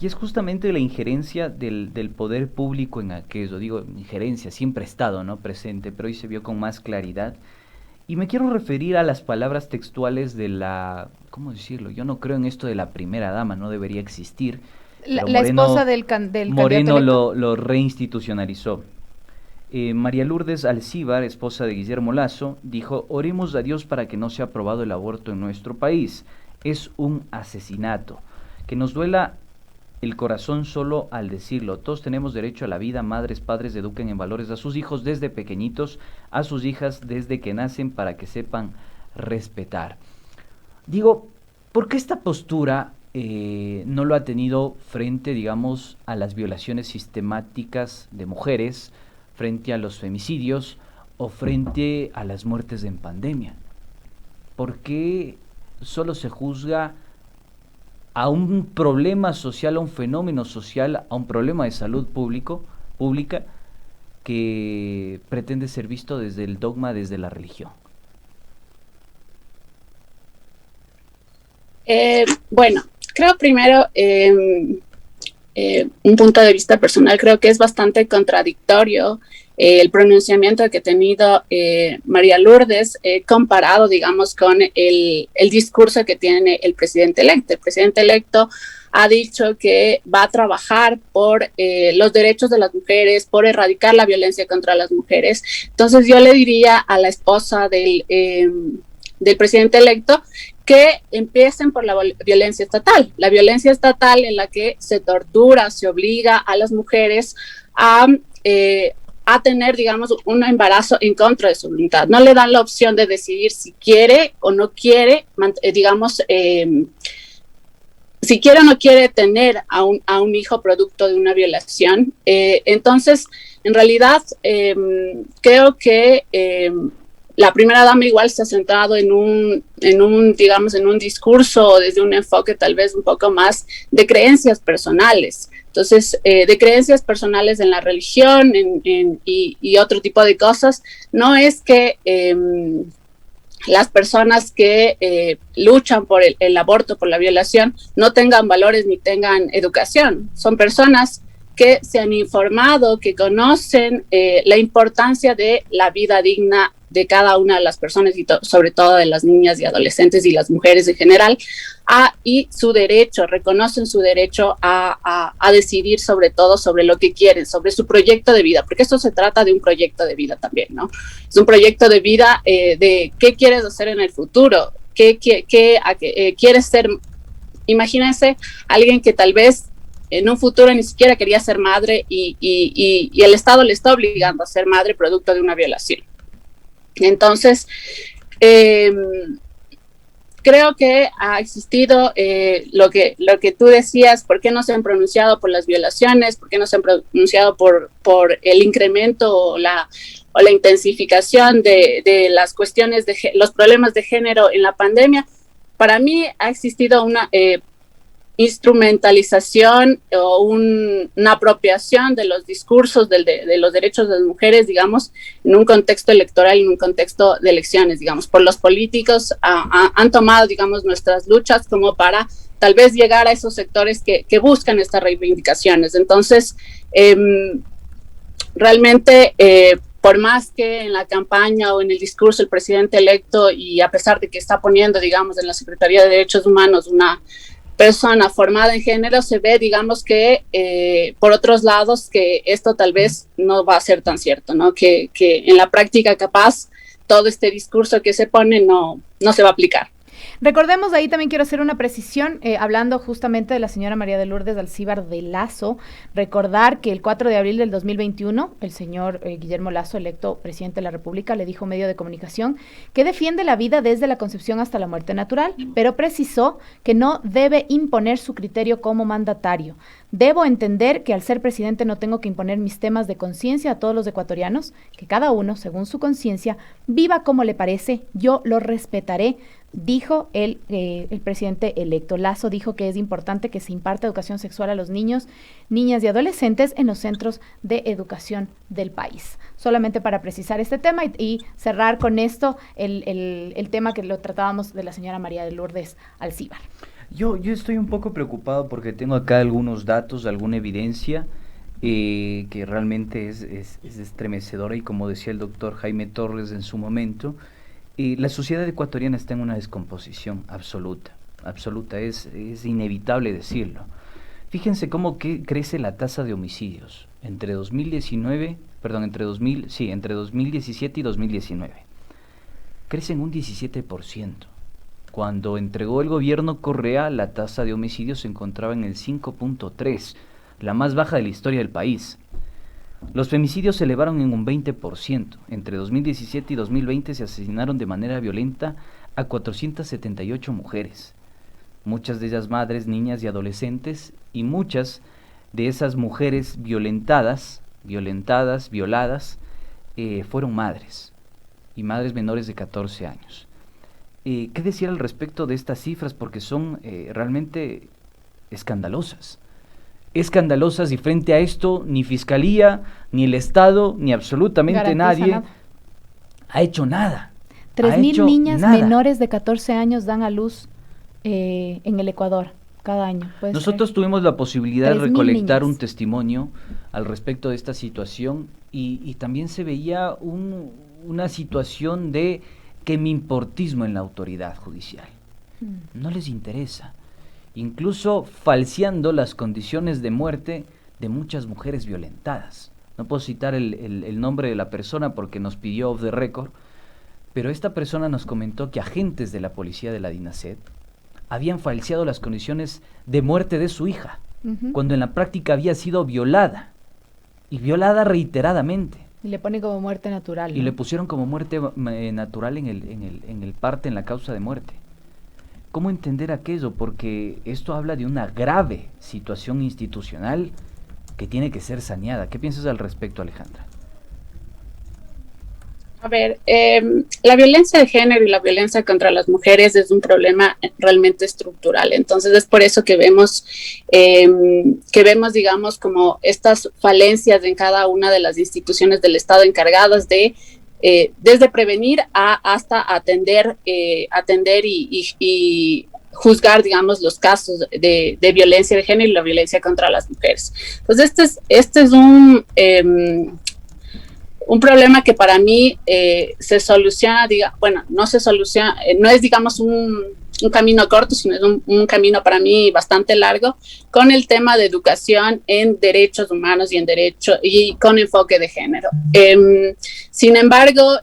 y es justamente la injerencia del poder público en aquello. Digo, injerencia, siempre ha estado, ¿no?, presente, pero hoy se vio con más claridad. Y me quiero referir a las palabras textuales de la, ¿cómo decirlo? Yo no creo en esto de la primera dama, no debería existir. La esposa del Moreno candidato lo reinstitucionalizó. María Lourdes Alcíbar, esposa de Guillermo Lasso, dijo: oremos a Dios para que no sea aprobado el aborto en nuestro país. Es un asesinato. Que nos duela el corazón solo al decirlo. Todos tenemos derecho a la vida. Madres, padres eduquen en valores a sus hijos desde pequeñitos, a sus hijas desde que nacen, para que sepan respetar. Digo, ¿por qué esta postura no lo ha tenido frente, digamos, a las violaciones sistemáticas de mujeres, frente a los femicidios o frente a las muertes en pandemia? ¿Por qué solo se juzga a un problema social, a un fenómeno social, a un problema de salud pública que pretende ser visto desde el dogma, desde la religión? Bueno, creo primero, un punto de vista personal, creo que es bastante contradictorio el pronunciamiento que ha tenido María Lourdes comparado, digamos, con el discurso que tiene el presidente electo. El presidente electo ha dicho que va a trabajar por los derechos de las mujeres, por erradicar la violencia contra las mujeres. Entonces yo le diría a la esposa del presidente electo que empiecen por la violencia estatal en la que se tortura, se obliga a las mujeres a tener, digamos, un embarazo en contra de su voluntad. No le dan la opción de decidir si quiere o no quiere, digamos, si quiere o no quiere tener a un hijo producto de una violación. Entonces, en realidad, creo que la primera dama igual se ha centrado en un discurso desde un enfoque tal vez un poco más de creencias personales. Entonces, de creencias personales en la religión y otro tipo de cosas. No es que las personas que luchan por el aborto, por la violación, no tengan valores ni tengan educación. Son personas que se han informado, que conocen la importancia de la vida digna de cada una de las personas y sobre todo de las niñas y adolescentes y las mujeres en general, y su derecho, reconocen su derecho a decidir sobre todo sobre lo que quieren, sobre su proyecto de vida, porque esto se trata de un proyecto de vida también, ¿no? Es un proyecto de vida de qué quieres hacer en el futuro, qué quieres ser. Imagínense alguien que tal vez en un futuro ni siquiera quería ser madre y el Estado le está obligando a ser madre producto de una violación. Entonces, creo que ha existido lo que tú decías: ¿por qué no se han pronunciado por las violaciones? ¿Por qué no se han pronunciado por el incremento o la intensificación de las cuestiones de los problemas de género en la pandemia? Para mí ha existido una instrumentalización o una apropiación de los discursos de los derechos de las mujeres, digamos, en un contexto electoral, en un contexto de elecciones, digamos, por los políticos han tomado, digamos, nuestras luchas como para tal vez llegar a esos sectores que buscan estas reivindicaciones. Entonces, realmente, por más que en la campaña o en el discurso el presidente electo, y a pesar de que está poniendo, digamos, en la Secretaría de Derechos Humanos una persona formada en género, se ve, digamos, que por otros lados que esto tal vez no va a ser tan cierto, ¿no? Que en la práctica capaz todo este discurso que se pone no se va a aplicar. Recordemos, ahí también quiero hacer una precisión, hablando justamente de la señora María de Lourdes Alcíbar de Lasso, recordar que el 4 de abril del 2021, el señor Guillermo Lasso, electo presidente de la República, le dijo a un medio de comunicación que defiende la vida desde la concepción hasta la muerte natural, pero precisó que no debe imponer su criterio como mandatario. Debo entender que al ser presidente no tengo que imponer mis temas de conciencia a todos los ecuatorianos, que cada uno, según su conciencia, viva como le parece, yo lo respetaré, dijo el presidente electo. Lasso dijo que es importante que se imparta educación sexual a los niños, niñas y adolescentes en los centros de educación del país. Solamente para precisar este tema y cerrar con esto el tema que lo tratábamos de la señora María de Lourdes Alcíbar. Yo estoy un poco preocupado porque tengo acá algunos datos, alguna evidencia que realmente es estremecedora, y como decía el doctor Jaime Torres en su momento, la sociedad ecuatoriana está en una descomposición absoluta, es inevitable decirlo. Fíjense cómo crece la tasa de homicidios entre 2017 y 2019. Crece en un 17%. Cuando entregó el gobierno Correa, la tasa de homicidios se encontraba en el 5.3%, la más baja de la historia del país. Los femicidios se elevaron en un 20%. Entre 2017 y 2020 se asesinaron de manera violenta a 478 mujeres. Muchas de ellas madres, niñas y adolescentes, y muchas de esas mujeres violadas, fueron madres, y madres menores de 14 años. ¿Qué decir al respecto de estas cifras? Porque son realmente escandalosas. Y frente a esto ni Fiscalía, ni el Estado, ni absolutamente nadie ha hecho nada. 3.000 niñas menores de 14 años dan a luz en el Ecuador cada año. Nosotros tuvimos la posibilidad de recolectar un testimonio al respecto de esta situación y también se veía una situación de quemimportismo en la autoridad judicial. No les interesa. Incluso falseando las condiciones de muerte de muchas mujeres violentadas. No puedo citar el nombre de la persona porque nos pidió off the record, pero esta persona nos comentó que agentes de la policía de la DINASED habían falseado las condiciones de muerte de su hija, cuando en la práctica había sido violada, y violada reiteradamente. Y le pone como muerte natural, ¿no? Y le pusieron como muerte natural en el parte, en la causa de muerte. ¿Cómo entender aquello? Porque esto habla de una grave situación institucional que tiene que ser saneada. ¿Qué piensas al respecto, Alejandra? A ver, la violencia de género y la violencia contra las mujeres es un problema realmente estructural. Entonces es por eso que vemos, digamos, como estas falencias en cada una de las instituciones del Estado encargadas de desde prevenir hasta atender y juzgar, digamos, los casos de violencia de género y la violencia contra las mujeres. Entonces, este es un problema que para mí se soluciona, no se soluciona, no es, digamos, un camino corto, sino es un camino para mí bastante largo, con el tema de educación en derechos humanos y con enfoque de género. Sin embargo,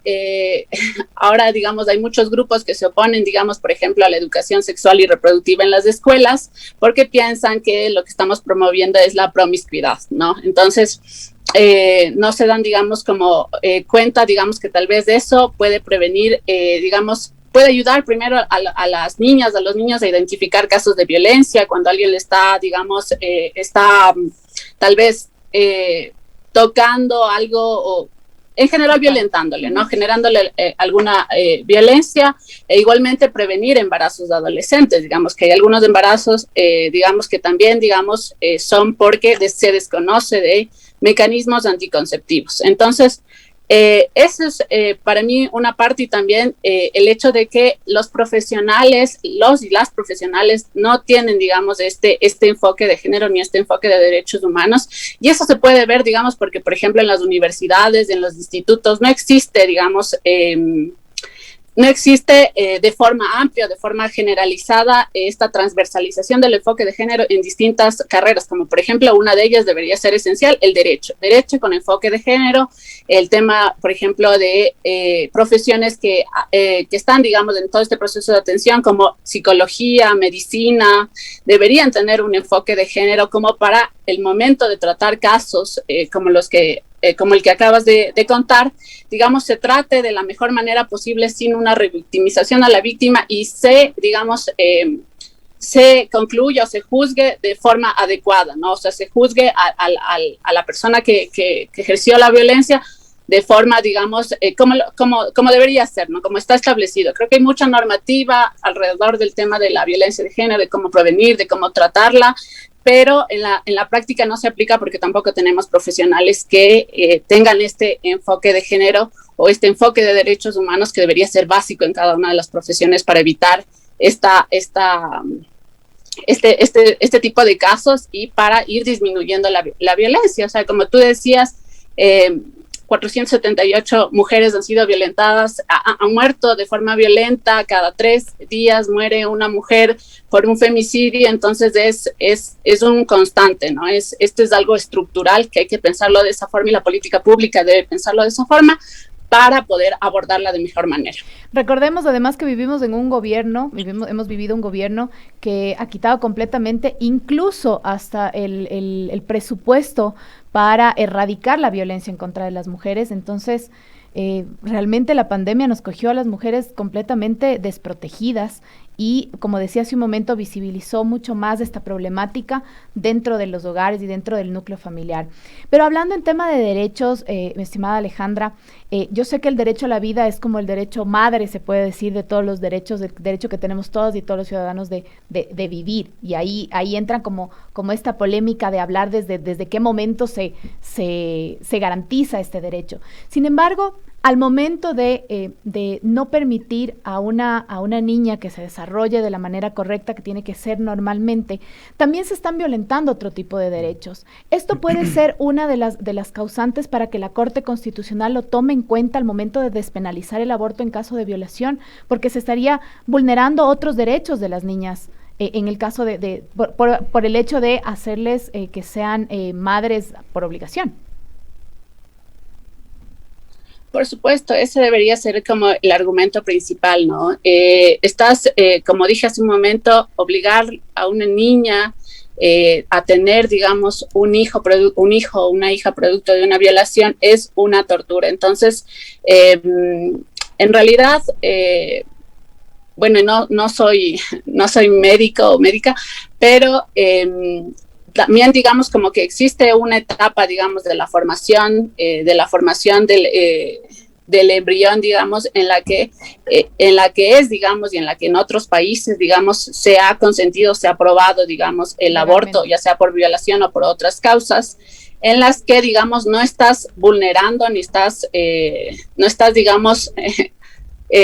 ahora, digamos, hay muchos grupos que se oponen, digamos, por ejemplo, a la educación sexual y reproductiva en las escuelas, porque piensan que lo que estamos promoviendo es la promiscuidad, ¿no? Entonces, no se dan, digamos, como cuenta, digamos, que tal vez eso puede prevenir, puede ayudar primero a las niñas, a los niños a identificar casos de violencia, cuando alguien le está, digamos, tal vez tocando algo o en general violentándole, ¿no? Generándole alguna violencia, e igualmente prevenir embarazos de adolescentes. Digamos que hay algunos embarazos, digamos que también, digamos, son porque se desconoce de mecanismos anticonceptivos. Entonces, eso es para mí una parte, y también el hecho de que los profesionales, los y las profesionales no tienen, digamos, este enfoque de género ni este enfoque de derechos humanos, y eso se puede ver, digamos, porque, por ejemplo, en las universidades, en los institutos, no existe, digamos, no existe de forma amplia, de forma generalizada, esta transversalización del enfoque de género en distintas carreras, como por ejemplo una de ellas debería ser esencial, el derecho con enfoque de género, el tema, por ejemplo, de profesiones que están, digamos, en todo este proceso de atención, como psicología, medicina, deberían tener un enfoque de género como para el momento de tratar casos como el que acabas de contar, digamos, se trate de la mejor manera posible sin una revictimización a la víctima y se concluya o se juzgue de forma adecuada, ¿no? O sea, se juzgue a la persona que ejerció la violencia de forma, digamos, como debería ser, ¿no? Como está establecido. Creo que hay mucha normativa alrededor del tema de la violencia de género, de cómo prevenir, de cómo tratarla, pero en la práctica no se aplica porque tampoco tenemos profesionales que tengan este enfoque de género o este enfoque de derechos humanos que debería ser básico en cada una de las profesiones para evitar este tipo de casos y para ir disminuyendo la violencia. O sea, como tú decías, 478 mujeres han sido violentadas, han muerto de forma violenta, cada 3 días muere una mujer por un femicidio, entonces es un constante, ¿no? Esto es algo estructural que hay que pensarlo de esa forma y la política pública debe pensarlo de esa forma para poder abordarla de mejor manera. Recordemos además que vivimos en un gobierno, hemos vivido un gobierno que ha quitado completamente, incluso hasta el presupuesto para erradicar la violencia en contra de las mujeres. Entonces, realmente la pandemia nos cogió a las mujeres completamente desprotegidas y, como decía hace un momento, visibilizó mucho más esta problemática dentro de los hogares y dentro del núcleo familiar. Pero hablando en tema de derechos, mi estimada Alejandra, yo sé que el derecho a la vida es como el derecho madre, se puede decir, de todos los derechos, del derecho que tenemos todos y todos los ciudadanos de vivir. Y ahí entra como esta polémica de hablar desde qué momento se garantiza este derecho. Sin embargo, al momento de no permitir a una niña que se desarrolle de la manera correcta que tiene que ser normalmente, también se están violentando otro tipo de derechos. Esto puede ser una de las causantes para que la Corte Constitucional lo tome en cuenta al momento de despenalizar el aborto en caso de violación, porque se estaría vulnerando otros derechos de las niñas. En el caso por el hecho de hacerles que sean madres por obligación. Por supuesto, ese debería ser como el argumento principal, ¿no? Como dije hace un momento, obligar a una niña a tener, digamos, un hijo o una hija producto de una violación es una tortura. Entonces, en realidad, bueno, no soy médico o médica, pero también, digamos, como que existe una etapa, digamos, de la formación del embrión, digamos, en la que es, digamos, y en la que en otros países, digamos, se ha consentido, se ha aprobado, digamos, el aborto, ya sea por violación o por otras causas, en las que, digamos, no estás vulnerando ni no estás, digamos,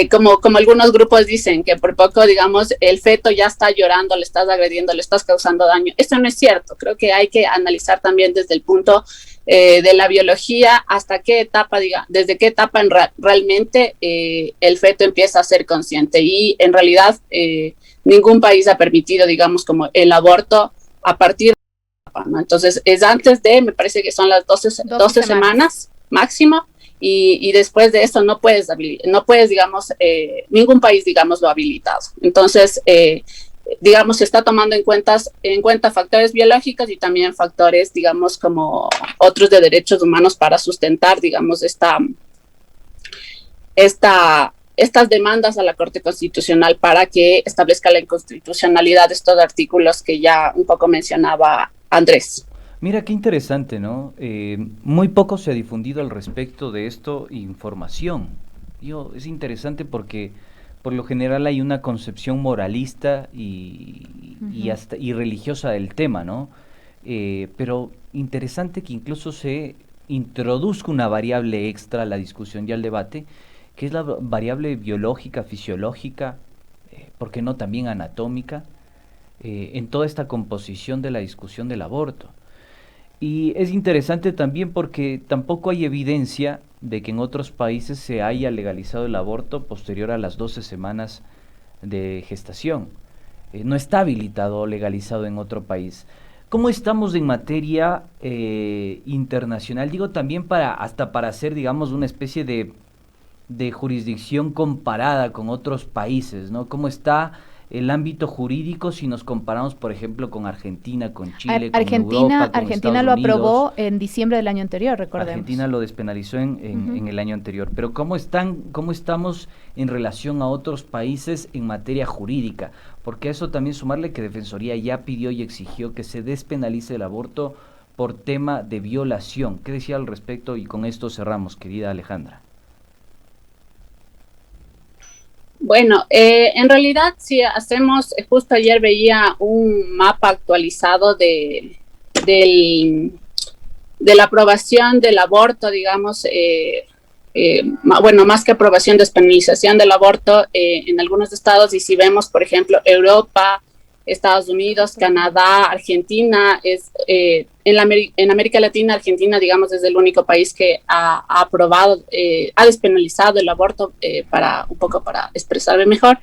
como algunos grupos dicen, que por poco, digamos, el feto ya está llorando, le estás agrediendo, le estás causando daño. Eso no es cierto. Creo que hay que analizar también desde el punto de la biología hasta qué etapa, desde qué etapa realmente el feto empieza a ser consciente. Y en realidad ningún país ha permitido, digamos, como el aborto a partir de esa etapa, ¿no? Entonces es antes me parece que son las 12 semanas máximo. Y después de eso no puedes, digamos, ningún país, digamos, lo ha habilitado. Entonces, digamos, se está tomando en cuenta factores biológicos y también factores, digamos, como otros de derechos humanos para sustentar, digamos, estas demandas a la Corte Constitucional para que establezca la inconstitucionalidad de estos artículos que ya un poco mencionaba Andrés. Mira, qué interesante, ¿no? Muy poco se ha difundido al respecto de esto información. Es interesante porque por lo general hay una concepción moralista y religiosa del tema, ¿no? Pero interesante que incluso se introduzca una variable extra a la discusión y al debate, que es la variable biológica, fisiológica, ¿por qué no también anatómica, en toda esta composición de la discusión del aborto? Y es interesante también porque tampoco hay evidencia de que en otros países se haya legalizado el aborto posterior a las 12 semanas de gestación. No está habilitado o legalizado en otro país. ¿Cómo estamos en materia internacional? Digo también hasta para hacer, digamos, una especie de jurisdicción comparada con otros países, ¿no? ¿Cómo está el ámbito jurídico si nos comparamos, por ejemplo, con Argentina, con Chile, con Europa, con Argentina lo aprobó en diciembre del año anterior, recordemos. Argentina lo despenalizó en el año anterior. Pero ¿cómo estamos en relación a otros países en materia jurídica? Porque a eso también sumarle que Defensoría ya pidió y exigió que se despenalice el aborto por tema de violación. ¿Qué decía al respecto? Y con esto cerramos, querida Alejandra. Bueno, en realidad si hacemos, justo ayer veía un mapa actualizado de la aprobación del aborto, digamos, bueno, más que aprobación, despenalización del aborto en algunos estados, y si vemos, por ejemplo, Europa, Estados Unidos, Canadá, Argentina, en América Latina, Argentina, digamos, es el único país que ha aprobado, ha despenalizado el aborto, para expresarme mejor.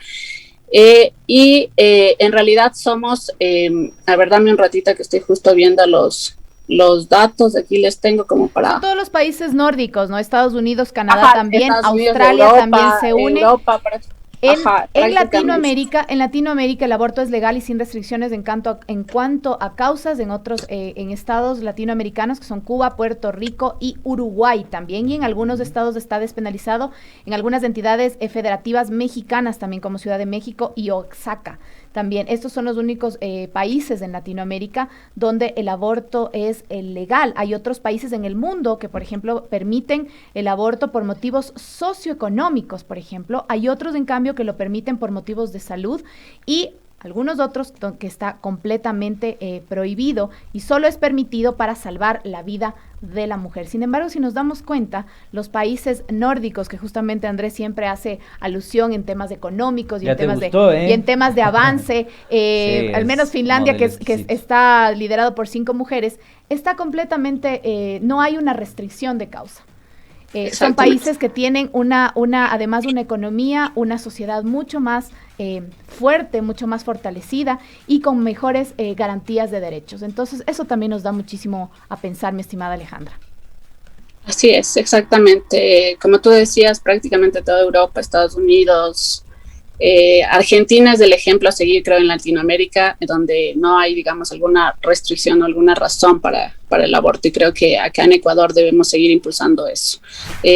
Y en realidad somos, a ver, dame un ratito que estoy justo viendo los datos, aquí les tengo como para... Todos los países nórdicos, ¿no? Estados Unidos, Canadá también, Estados Australia Unidos, Europa, también se une. Europa, En Latinoamérica el aborto es legal y sin restricciones en cuanto a causas en otros en estados latinoamericanos que son Cuba, Puerto Rico y Uruguay también, y en algunos estados está despenalizado, en algunas entidades federativas mexicanas también, como Ciudad de México y Oaxaca. También estos son los únicos países en Latinoamérica donde el aborto es legal. Hay otros países en el mundo que, por ejemplo, permiten el aborto por motivos socioeconómicos, por ejemplo. Hay otros, en cambio, que lo permiten por motivos de salud, y algunos otros que está completamente prohibido y solo es permitido para salvar la vida de la mujer. Sin embargo, si nos damos cuenta, los países nórdicos, que justamente Andrés siempre hace alusión en temas económicos y, y en temas de avance, sí, al menos Finlandia, que está liderado por 5 mujeres, está completamente, no hay una restricción de causa. Son países que tienen además una economía, una sociedad mucho más fuerte, mucho más fortalecida y con mejores garantías de derechos. Entonces, eso también nos da muchísimo a pensar, mi estimada Alejandra. Así es, exactamente. Como tú decías, prácticamente toda Europa, Estados Unidos, Argentina es el ejemplo a seguir, creo, en Latinoamérica, donde no hay, digamos, alguna restricción o alguna razón para el aborto, y creo que acá en Ecuador debemos seguir impulsando eso.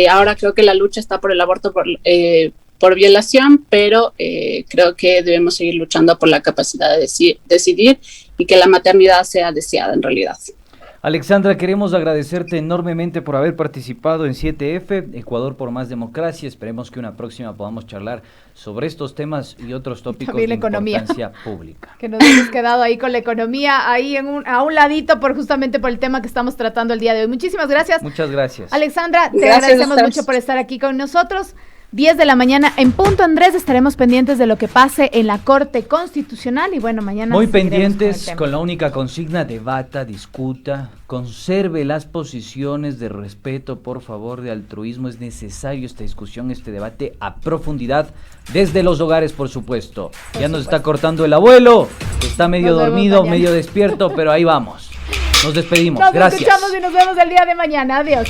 Ahora creo que la lucha está por el aborto por violación, pero creo que debemos seguir luchando por la capacidad de decidir y que la maternidad sea deseada en realidad. Alexandra, queremos agradecerte enormemente por haber participado en 7F, Ecuador por más democracia. Esperemos que una próxima podamos charlar sobre estos temas y otros tópicos de importancia pública. Que nos hemos quedado ahí con la economía, ahí a un ladito, justamente por el tema que estamos tratando el día de hoy. Muchísimas gracias. Muchas gracias. Alexandra, te agradecemos mucho por estar aquí con nosotros. 10 de la mañana en punto, Andrés, estaremos pendientes de lo que pase en la Corte Constitucional y bueno, mañana muy pendientes con la única consigna: debata, discuta, conserve las posiciones de respeto, por favor, de altruismo. Es necesario esta discusión, este debate a profundidad desde los hogares, por supuesto. Ya nos está cortando el abuelo, que está medio dormido, medio despierto, pero ahí vamos. Nos despedimos. Nos escuchamos y nos vemos el día de mañana. Adiós.